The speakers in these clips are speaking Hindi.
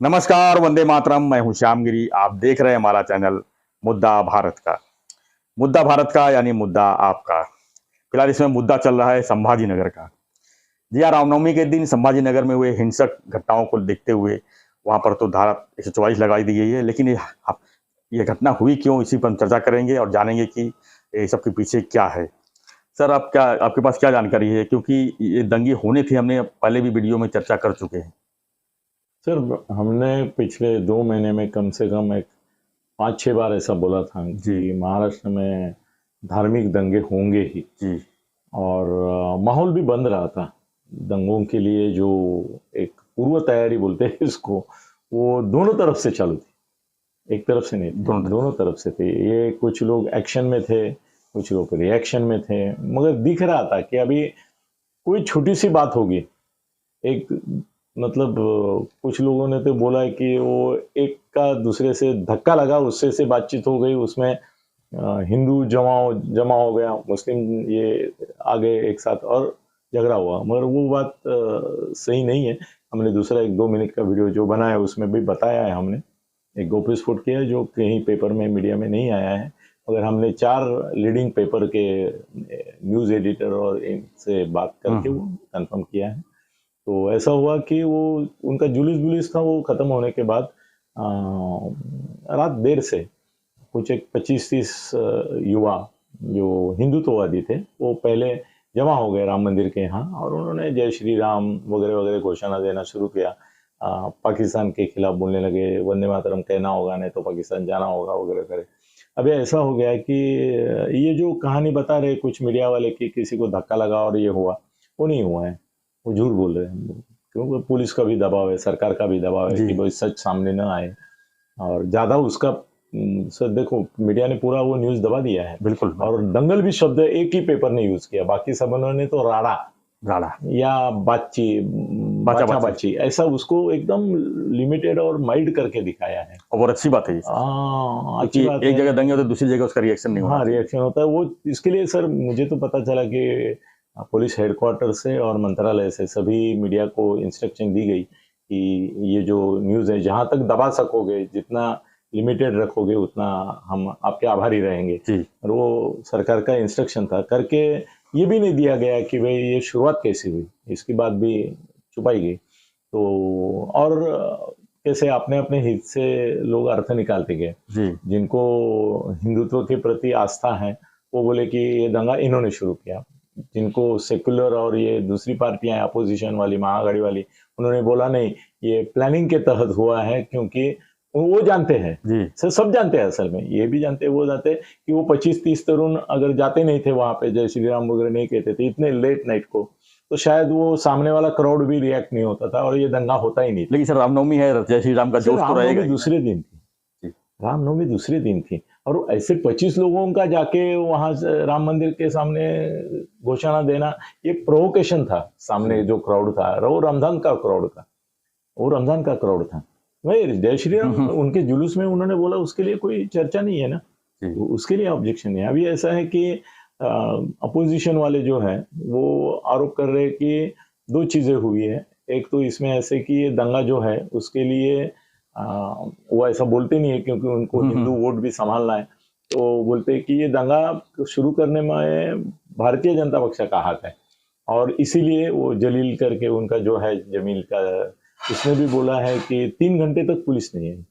नमस्कार, वंदे मातरम। मैं हूं श्याम गिरी। आप देख रहे हैं हमारा चैनल मुद्दा भारत का। मुद्दा भारत का यानी मुद्दा आपका। फिलहाल इसमें मुद्दा चल रहा है संभाजी नगर का। जी हाँ, रामनवमी के दिन संभाजी नगर में हुए हिंसक घटनाओं को देखते हुए वहां पर तो धारा 144 लगाई दी गई है, लेकिन ये घटना हुई क्यों, इसी पर हम चर्चा करेंगे और जानेंगे कि ये सब के पीछे क्या है। सर, आपके पास क्या जानकारी है, क्योंकि ये दंगे होने थे, हमने पहले भी वीडियो में चर्चा कर चुके हैं। सर, हमने पिछले 2 महीने में कम से कम एक 5-6 बार ऐसा बोला था कि महाराष्ट्र में धार्मिक दंगे होंगे ही। जी। और माहौल भी बन रहा था दंगों के लिए। जो एक पूर्व तैयारी बोलते हैं इसको, वो दोनों तरफ से चालू थी, एक तरफ से नहीं थी, दोनों तरफ से थे। ये कुछ लोग एक्शन में थे, कुछ लोग रिएक्शन में थे, मगर दिख रहा था कि अभी कोई छोटी सी बात होगी। एक मतलब कुछ लोगों ने तो बोला है कि वो एक का दूसरे से धक्का लगा, उससे से बातचीत हो गई, उसमें हिंदू जमा हो गया, मुस्लिम ये आगे एक साथ और झगड़ा हुआ। मगर वो बात सही नहीं है। हमने दूसरा 1-2 मिनट का वीडियो जो बनाया उसमें भी बताया है। हमने एक गौप्यस्फोट किया जो कहीं पेपर में, मीडिया में नहीं आया है, मगर हमने 4 लीडिंग पेपर के न्यूज़ एडिटर और इनसे बात करके वो कंफर्म किया है। तो ऐसा हुआ कि वो उनका जुलूस था, वो ख़त्म होने के बाद रात देर से कुछ एक 25-30 युवा जो हिंदुत्ववादी थे वो पहले जमा हो गए राम मंदिर के यहाँ, और उन्होंने जय श्री राम वगैरह वगैरह घोषणा देना शुरू किया। पाकिस्तान के खिलाफ बोलने लगे, वंदे मातरम कहना होगा, नहीं तो पाकिस्तान जाना होगा वगैरह करे। अभी ऐसा हो गया कि ये जो कहानी बता रहे कुछ मीडिया वाले कि किसी को धक्का लगा और ये हुआ, वो नहीं हुआ है, वो झूठ बोल रहे हैं। क्योंकि पुलिस का भी दबाव है, सरकार का भी दबाव है कि भाई सच सामने न आए। और ज्यादा उसका सर देखो, मीडिया ने पूरा वो न्यूज दबा दिया है। बिल्कुल। और दंगल भी शब्द एक ही पेपर ने यूज किया, बाकी सब उन्होंने तो राड़ा या बाची ऐसा उसको एकदम लिमिटेड और माइल्ड करके दिखाया है। और अच्छी बात है ये। अच्छी बात एक जगह दंगे होते दूसरी जगह उसका रिएक्शन नहीं होता। हाँ, रिएक्शन होता है वो। इसके लिए सर मुझे तो पता चला कि पुलिस हेडक्वार्टर से और मंत्रालय से सभी मीडिया को इंस्ट्रक्शन दी गई कि ये जो न्यूज़ है जहां तक दबा सकोगे, जितना लिमिटेड रखोगे, उतना हम आपके आभारी रहेंगे। और वो सरकार का इंस्ट्रक्शन था करके। ये भी नहीं दिया गया कि भाई ये शुरुआत कैसी हुई, इसकी बात भी छुपाई गई। तो और कैसे अपने अपने हित से लोग अर्थ निकालते गए। जिनको हिंदुत्व के प्रति आस्था है वो बोले कि ये दंगा इन्होंने शुरू किया। जिनको सेक्युलर और ये दूसरी पार्टियां अपोजिशन वाली, महाआघाड़ी वाली, उन्होंने बोला नहीं, ये प्लानिंग के तहत हुआ है। क्योंकि वो जानते हैं, सब जानते हैं, असल में ये भी जानते हैं, वो जानते हैं कि वो 25-30 तरुण अगर जाते नहीं थे वहां पे, जय श्री राम वगैरह नहीं कहते थे इतने लेट नाइट को, तो शायद वो सामने वाला क्राउड भी रिएक्ट नहीं होता था और ये दंगा होता ही नहीं। लेकिन सर, रामनवमी है, जय श्री राम का जोश तो रहेगा। दूसरे दिन थी, रामनवमी दूसरे दिन थी, और ऐसे 25 लोगों का जाके वहां राम मंदिर के सामने घोषणा देना, ये प्रोवोकेशन था। सामने जो क्राउड था वो रमजान का क्राउड था। भाई जय श्री राम उनके जुलूस में उन्होंने बोला, उसके लिए कोई चर्चा नहीं है ना, उसके लिए ऑब्जेक्शन है। अभी ऐसा है कि अपोजिशन वाले जो है वो आरोप कर रहे हैं कि 2 चीजें हुई है। एक तो इसमें ऐसे कि ये दंगा जो है उसके लिए वो ऐसा बोलते नहीं है क्योंकि उनको हिंदू वोट भी संभालना है, तो बोलते हैं कि ये दंगा शुरू करने में भारतीय जनता पक्ष का हाथ है। और इसीलिए वो जलील करके उनका जो है जमील का, उसने भी बोला है कि 3 घंटे तक पुलिस नहीं है,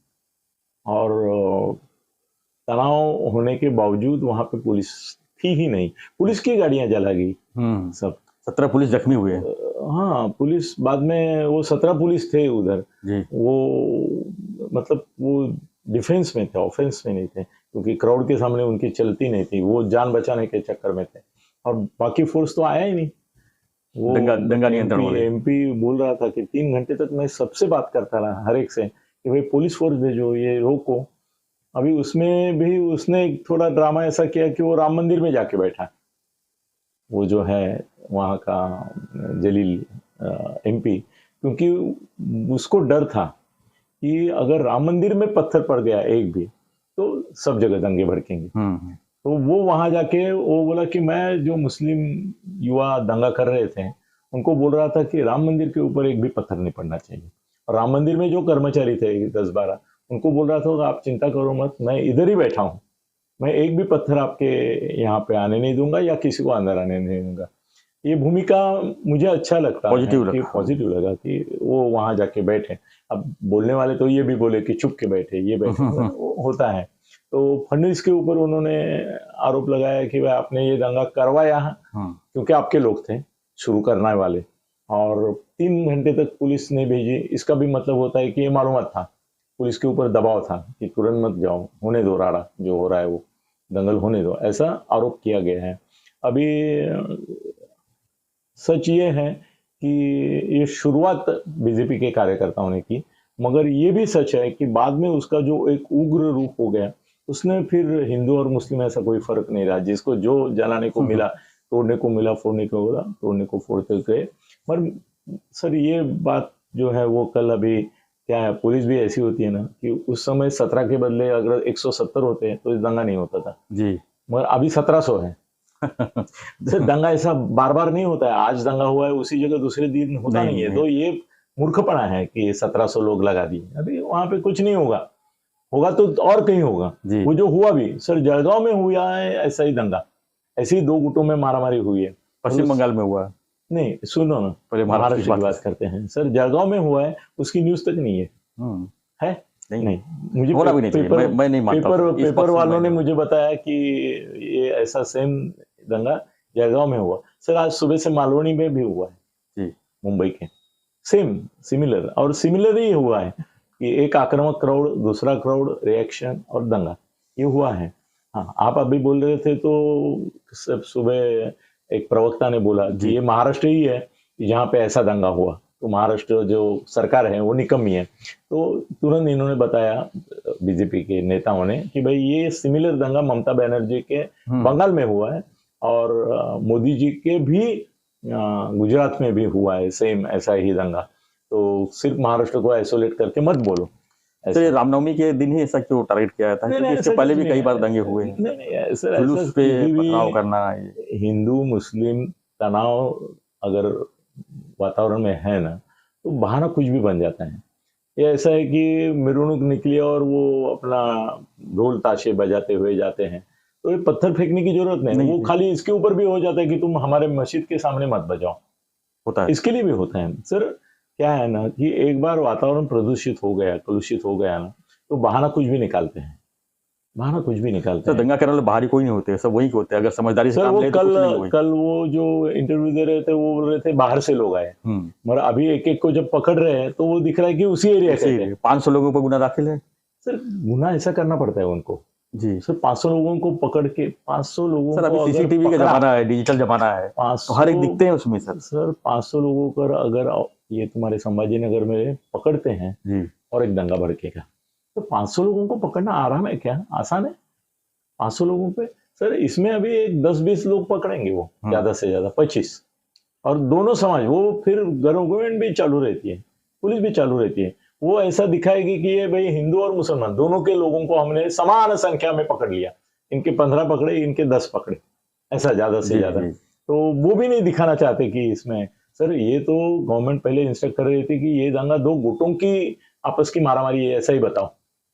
और तनाव होने के बावजूद वहां पे पुलिस थी ही नहीं। पुलिस की गाड़ियां जला गई सब। 17 पुलिस जख्मी हुए। हाँ, पुलिस बाद में वो 17 पुलिस थे उधर। वो मतलब वो डिफेंस में थे, ऑफेंस में नहीं थे, क्योंकि क्राउड के सामने उनकी चलती नहीं थी, वो जान बचाने के चक्कर में थे। और बाकी फोर्स तो आया ही नहीं। वो दंगा नियंत्रण एमपी बोल रहा था कि 3 घंटे तक मैं सबसे बात करता रहा, हर एक से, कि भाई पुलिस फोर्स भेजो, ये रोको। अभी उसमें भी उसने थोड़ा ड्रामा ऐसा किया कि वो राम मंदिर में जाके बैठा, वो जो है वहाँ का जलील एमपी, क्योंकि उसको डर था कि अगर राम मंदिर में पत्थर पड़ गया एक भी तो सब जगह दंगे भड़केंगे। तो वो वहां जाके वो बोला कि मैं जो मुस्लिम युवा दंगा कर रहे थे उनको बोल रहा था कि राम मंदिर के ऊपर एक भी पत्थर नहीं पड़ना चाहिए। राम मंदिर में जो कर्मचारी थे 10-12, उनको बोल रहा था कि आप चिंता करो मत, मैं इधर ही बैठा हूँ, मैं एक भी पत्थर आपके यहाँ पे आने नहीं दूंगा या किसी को अंदर आने नहीं दूंगा। ये भूमिका मुझे अच्छा लगता पॉजिटिव है कि लगा। पॉजिटिव लगा कि वो वहां जाके बैठे। अब बोलने वाले तो ये भी बोले कि चुप के बैठे, ये बैठे, वो होता है। तो फडणवीस के ऊपर उन्होंने आरोप लगाया कि भाई आपने ये दंगा करवाया क्योंकि आपके लोग थे शुरू करने वाले, और 3 घंटे तक पुलिस नहीं भेजी। इसका भी मतलब होता है कि ये मालूम था, पुलिस के ऊपर दबाव था कि तुरंत मत जाओ, होने दो राड़ा जो हो रहा है, वो दंगल होने दो, ऐसा आरोप किया गया है। अभी सच ये है कि ये शुरुआत बीजेपी के कार्यकर्ताओं ने की, मगर ये भी सच है कि बाद में उसका जो एक उग्र रूप हो गया, उसने फिर हिंदू और मुस्लिम ऐसा कोई फर्क नहीं रहा, जिसको जो जलाने को मिला, तोड़ने को मिला, फोड़ने को मिला, तोड़ने को फोड़ते गए। पर सर ये बात जो है वो कल अभी क्या है, पुलिस भी ऐसी होती है ना कि उस समय 17 के बदले अगर 170 होते हैं तो इस दंगा नहीं होता था जी। मगर अभी 1700 है। सर दंगा ऐसा बार बार नहीं होता है, आज दंगा हुआ है उसी जगह दूसरे दिन होता नहीं है। तो ये मूर्खपना है कि 1700 लोग लगा दिए, अभी वहां पे कुछ नहीं होगा, होगा तो और कहीं होगा। वो जो हुआ भी सर जलगांव में हुआ है ऐसा ही दंगा, ऐसे ही 2 गुटों में मारामारी हुई है। पश्चिम बंगाल में हुआ नहीं सुनो ना, पहले महाराष्ट्र की बात करते हैं। सर जलगांव में हुआ है, उसकी न्यूज तक नहीं है। है नहीं, मुझे होना भी नहीं चाहिए। मैं नहीं मानता हूं। इस पेपर पक्ष में वालों मैं ने नहीं। मुझे बताया कि ये ऐसा सेम दंगा जलगांव में हुआ। सर आज सुबह से मालवनी में भी हुआ है जी। मुंबई के, सेम सिमिलर, और सिमिलर ही हुआ है कि एक आक्रामक क्राउड, दूसरा क्राउड, रिएक्शन और दंगा, ये हुआ है। हाँ, आप अभी बोल रहे थे तो सब सुबह एक प्रवक्ता ने बोला कि ये महाराष्ट्र ही है जहाँ पे ऐसा दंगा हुआ, तो महाराष्ट्र जो सरकार है वो निकम्मी है। तो तुरंत इन्होंने बताया बीजेपी के नेताओं ने कि भाई ये सिमिलर दंगा ममता बनर्जी के बंगाल में हुआ है, और मोदी जी के भी गुजरात में भी हुआ है सेम ऐसा ही दंगा। तो सिर्फ महाराष्ट्र को आइसोलेट करके मत बोलो। सर ये रामनवमी के दिन ही ऐसा क्यों टारगेट किया जाता है? क्योंकि इससे पहले भी कई बार दंगे हुए हैं। नहीं सर, जुलूस पे पथराव करना, हिंदू मुस्लिम तनाव अगर वातावरण में है ना, तो बहाना कुछ भी बन जाता है। ये ऐसा है कि मिरुनुक निकली और वो अपना ढोल ताशे बजाते हुए जाते हैं, तो ये पत्थर फेंकने की जरूरत नहीं। वो खाली इसके ऊपर भी हो जाता है कि तुम हमारे मस्जिद के सामने मत बजाओ, होता है। इसके लिए भी होता है। सर क्या है ना कि एक बार वातावरण प्रदूषित हो गया, कलुषित हो गया ना, तो बहाना कुछ भी निकालते हैं, बहाना कुछ भी निकालते हैं। दंगा करने वाले बाहरी कोई नहीं होते, सब वही होते हैं। अगर समझदारी से काम ले तो कुछ नहीं होगा। कल वो जो इंटरव्यू दे रहे थे वो बोल रहे थे बाहर से लोग आए, मगर अभी एक एक को जब पकड़ रहे हैं तो वो दिख रहा है कि उसी एरिया से 500 लोगों पर गुना दाखिल है। सर गुना ऐसा करना पड़ता है उनको जी। सर, 500 लोगों को पकड़ के 500 लोगों सर अभी सीसीटीवी का जमाना है, डिजिटल जमाना है, तो हर एक दिखते हैं उसमें। सर 500 लोगों पर अगर ये तुम्हारे संभाजी नगर में पकड़ते हैं जी, और एक दंगा भड़केगा, तो 500 लोगों को पकड़ना आराम है क्या? आसान है 500 लोगों पे? सर इसमें अभी एक 10-20 लोग पकड़ेंगे, वो ज्यादा से ज्यादा 25, और दोनों समाज, वो फिर गवर्नमेंट भी चालू रहती है, पुलिस भी चालू रहती है, वो ऐसा दिखाएगी कि ये भाई हिंदू और मुसलमान दोनों के लोगों को हमने समान संख्या में पकड़ लिया, इनके 15 पकड़े, इनके 10 पकड़े, ऐसा ज्यादा से ज्यादा। तो वो भी नहीं दिखाना चाहते कि इसमें सर ये तो गवर्नमेंट पहले इंस्ट्रक्ट कर रही थी कि ये दंगा 2 गुटों की आपस की मारामारी है, ऐसा ही बताओ,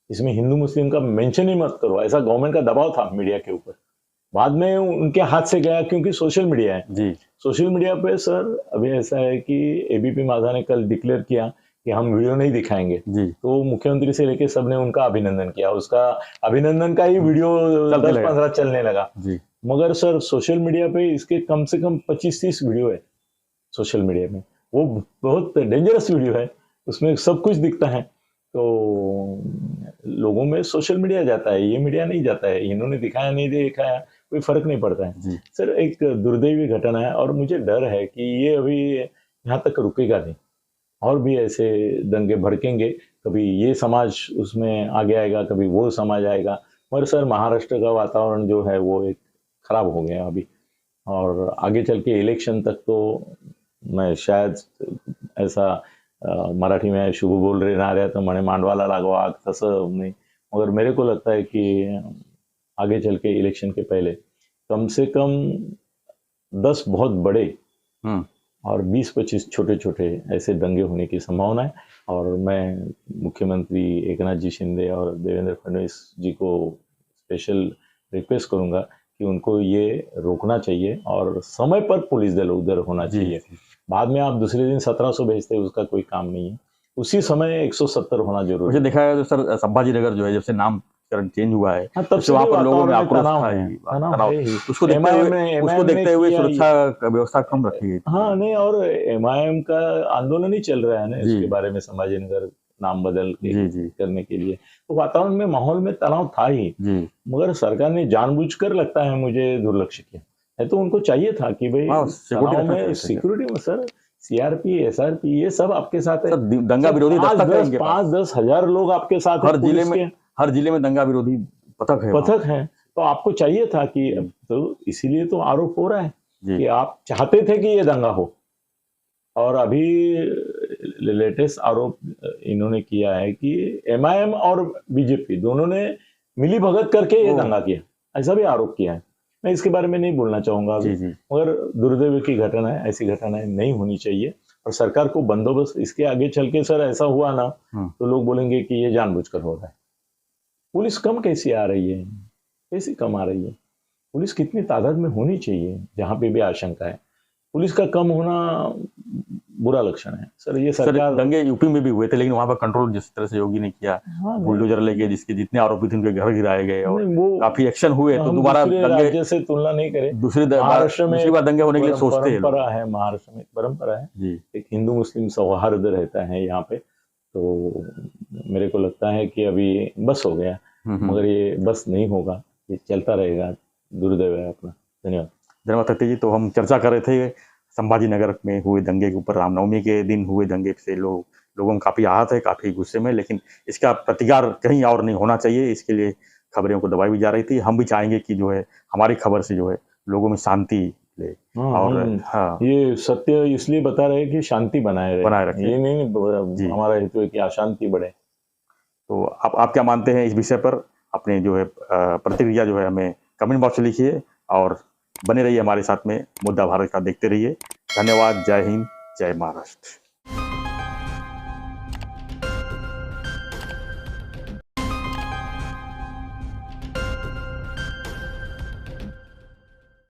इसमें हिंदू मुस्लिम का मेंशन ही मत करो, ऐसा गवर्नमेंट का दबाव था मीडिया के ऊपर। बाद में उनके हाथ से गया क्योंकि सोशल मीडिया है जी। सोशल मीडिया पे सर अभी ऐसा है कि एबीपी माझा ने कल डिक्लेयर किया कि हम वीडियो नहीं दिखाएंगे जी, तो मुख्यमंत्री से लेके सबने उनका अभिनंदन किया, उसका अभिनंदन का ही वीडियो 10-15 चलने लगा जी। मगर सर सोशल मीडिया पे इसके कम से कम 25-30 वीडियो है सोशल मीडिया में, वो बहुत डेंजरस वीडियो है, उसमें सब कुछ दिखता है। तो लोगों में सोशल मीडिया जाता है, ये मीडिया नहीं जाता है, इन्होंने दिखाया नहीं दिखाया कोई फर्क नहीं पड़ता है। सर एक दुर्दैवी घटना है, और मुझे डर है कि ये अभी यहाँ तक रुकेगा नहीं, और भी ऐसे दंगे भड़केंगे, कभी ये समाज उसमें आगे आएगा, कभी वो समाज आएगा। मगर सर महाराष्ट्र का वातावरण जो है वो एक खराब हो गया अभी, और आगे चल के इलेक्शन तक तो मैं शायद ऐसा मराठी में शुभ बोल रहे ना रहे तो मने मांडवाला लागो आग, तसं नहीं, मगर मेरे को लगता है कि आगे चल के इलेक्शन के पहले कम से कम 10 बहुत बड़े और 20-25 छोटे छोटे ऐसे दंगे होने की संभावना है। और मैं मुख्यमंत्री एकनाथ जी शिंदे और देवेंद्र फडणवीस जी को स्पेशल रिक्वेस्ट करूंगा कि उनको ये रोकना चाहिए और समय पर पुलिस दल उधर होना जी चाहिए। बाद में आप दूसरे दिन 1700 भेजते हैं, उसका कोई काम नहीं है। उसी समय 170 होना जरूरी मुझे है। देखा है तो सर संभाजी नगर जो है जब से नामकरण चेंज हुआ है हाँ, तब तो से वहाँ भी पर लोगों में वातावरण में आक्रोश तनाव था है, ही, तनाव तनाव। है ही। उसको देखते हुए किया ये। सुरक्षा का व्यवस्था कम रखी गई थी। हाँ नहीं, और MIM का आंदोलन ही चल रहा है ना जी। इसके बारे में, संभाजी नगर नाम बदल के जी जी करने के लिए। तो वातावरण में, माहौल में तनाव था ही, जी। मगर सरकार ने जानबूझकर लगता है मुझे दुर्लक्ष्य किया है। तो उनको चाहिए था कि भाई हाँ, सिक्योरिटी तनाव रखना में, चाहिए था। सिक्योरिटी में सर CRP SRP ये सब आपके साथ है सर दंगा विरोधी दस्तक है इनके पास। 5-10 हजार लोग आपके साथ है, हर जिले में दंगा विरोधी पथक है वहाँ। पथक है। तो आपको चाहिए था कि, तो इसीलिए तो आरोप हो रहा है जी। कि आप चाहते थे कि ये दंगा हो। और अभी लेटेस्ट आरोप इन्होंने किया है कि MIM और BJP दोनों ने मिली भगत करके ये दंगा किया, ऐसा भी आरोप किया है। मैं इसके बारे में नहीं बोलना चाहूंगा अभी, जी जी मगर दुर्दैव की घटना है, ऐसी घटनाएं नहीं होनी चाहिए। और सरकार को बंदोबस्त, इसके आगे चल के सर ऐसा हुआ ना तो लोग बोलेंगे कि ये जानबूझकर हो रहा है। पुलिस कम कैसी आ रही है, कैसी कम आ रही है? पुलिस कितनी तादाद में होनी चाहिए जहां पे भी आशंका है? पुलिस का कम होना बुरा लक्षण है सर। ये सर सरकार, दंगे यूपी में भी हुए थे लेकिन वहां पर कंट्रोल जिस तरह से योगी ने किया, हाँ बुलडोजर लेके जिसके जितने आरोपी थे उनके घर गिराए गए और नहीं, वो काफी एक्शन हुए। तो हम दोबारा दूसरे दंगे राज्य से तुलना नहीं करें। दूसरी महाराष्ट्र में बार दंगे होने के लिए सोचते हैं लोग। परंपरा है, महाराष्ट्र में परंपरा है, जी एक हिंदू मुस्लिम सौहार्द रहता है यहाँ पे। तो मेरे को लगता है कि अभी बस हो गया, मगर ये बस नहीं होगा, ये चलता रहेगा। दुर्दैव है अपना। धन्यवाद। धन्यवाद सत्य जी। तो हम चर्चा कर रहे थे संभाजी नगर में हुए दंगे के ऊपर। रामनवमी के दिन हुए दंगे से लोगों में काफ़ी आहत है, काफ़ी गुस्से में, लेकिन इसका प्रतिकार कहीं और नहीं होना चाहिए। इसके लिए खबरों को दबाई भी जा रही थी। हम भी चाहेंगे कि जो है हमारी खबर से जो है लोगों में शांति ले। और हाँ, ये सत्य इसलिए बता रहे हैं कि शांति बनाए रखें। ये नहीं हमारा हेतु है कि अशांति बढ़े। तो आप क्या मानते हैं इस विषय पर? अपने जो है प्रतिक्रिया जो है हमें कमेंट बॉक्स में लिखिए और बने रहिए हमारे साथ में। मुद्दा भारत का देखते रहिए। धन्यवाद। जय हिंद, जय महाराष्ट्र।